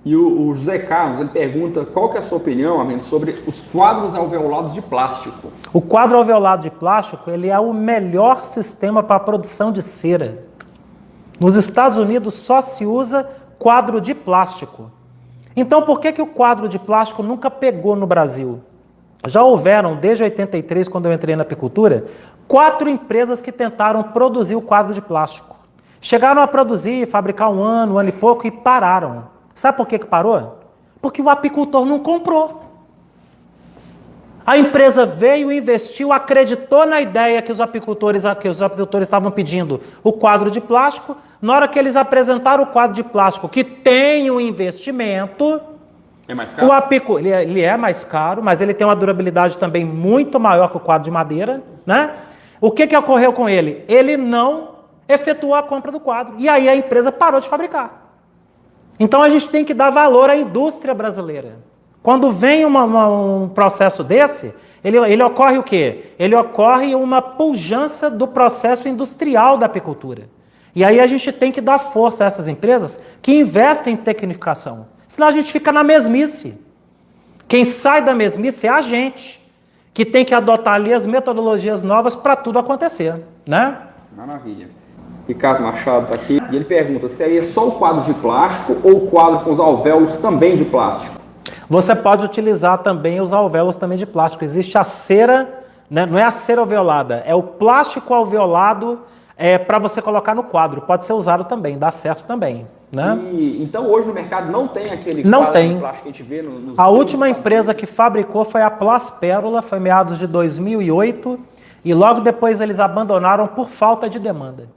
E o José Carlos, ele pergunta qual que é a sua opinião, amigo, sobre os quadros alveolados de plástico. O quadro alveolado de plástico, ele é o melhor sistema para a produção de cera. Nos Estados Unidos só se usa quadro de plástico. Então por que o quadro de plástico nunca pegou no Brasil? Já houveram, desde 83, quando eu entrei na apicultura, 4 empresas que tentaram produzir o quadro de plástico. Chegaram a produzir, fabricar um ano e pouco e pararam. Sabe por que parou? Porque o apicultor não comprou. A empresa veio, investiu, acreditou na ideia que os apicultores estavam pedindo o quadro de plástico. Na hora que eles apresentaram o quadro de plástico, que tem um investimento, é mais caro? Ele é mais caro, mas ele tem uma durabilidade também muito maior que o quadro de madeira, né? O que ocorreu com ele? Ele não efetuou a compra do quadro. E aí a empresa parou de fabricar. Então a gente tem que dar valor à indústria brasileira. Quando vem um processo desse, ele ocorre o quê? Ele ocorre uma pujança do processo industrial da apicultura. E aí a gente tem que dar força a essas empresas que investem em tecnificação. Senão a gente fica na mesmice. Quem sai da mesmice é a gente, que tem que adotar ali as metodologias novas para tudo acontecer, né? Maravilha. Ricardo Machado está aqui e ele pergunta se aí é só o quadro de plástico ou o quadro com os alvéolos também de plástico. Você pode utilizar também os alvéolos também de plástico. Existe a cera, né? Não é a cera alveolada, é o plástico alveolado para você colocar no quadro. Pode ser usado também, dá certo também. Né? Então hoje no mercado não tem aquele não quadro tem. de plástico que a gente vê nos A última empresa que fabricou foi a Plaspérola, foi meados de 2008, e logo depois eles abandonaram por falta de demanda.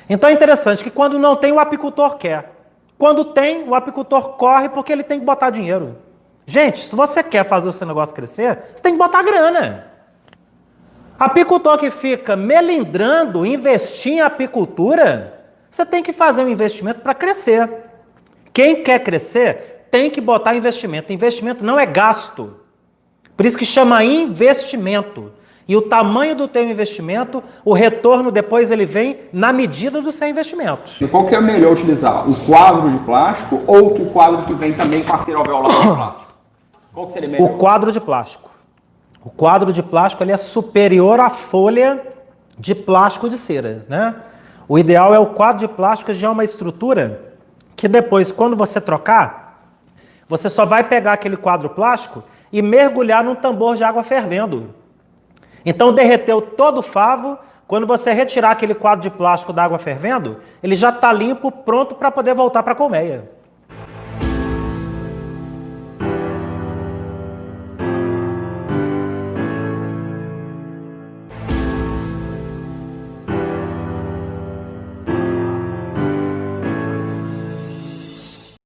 Então é interessante que quando não tem, o apicultor quer. Quando tem, o apicultor corre porque ele tem que botar dinheiro. Gente, se você quer fazer o seu negócio crescer, você tem que botar grana. Apicultor que fica melindrando, investir em apicultura, você tem que fazer um investimento para crescer. Quem quer crescer tem que botar investimento. Investimento não é gasto. Por isso que chama investimento. E o tamanho do teu investimento, o retorno depois ele vem na medida do seu investimento. E qual que é melhor utilizar? O quadro de plástico ou o quadro que vem também com a cera alveolada de plástico? Qual que seria melhor? O quadro de plástico. O quadro de plástico ele é superior à folha de plástico de cera, né? O ideal é o quadro de plástico já é uma estrutura que depois, quando você trocar, você só vai pegar aquele quadro plástico e mergulhar num tambor de água fervendo. Então derreteu todo o favo, quando você retirar aquele quadro de plástico da água fervendo, ele já está limpo, pronto para poder voltar para a colmeia.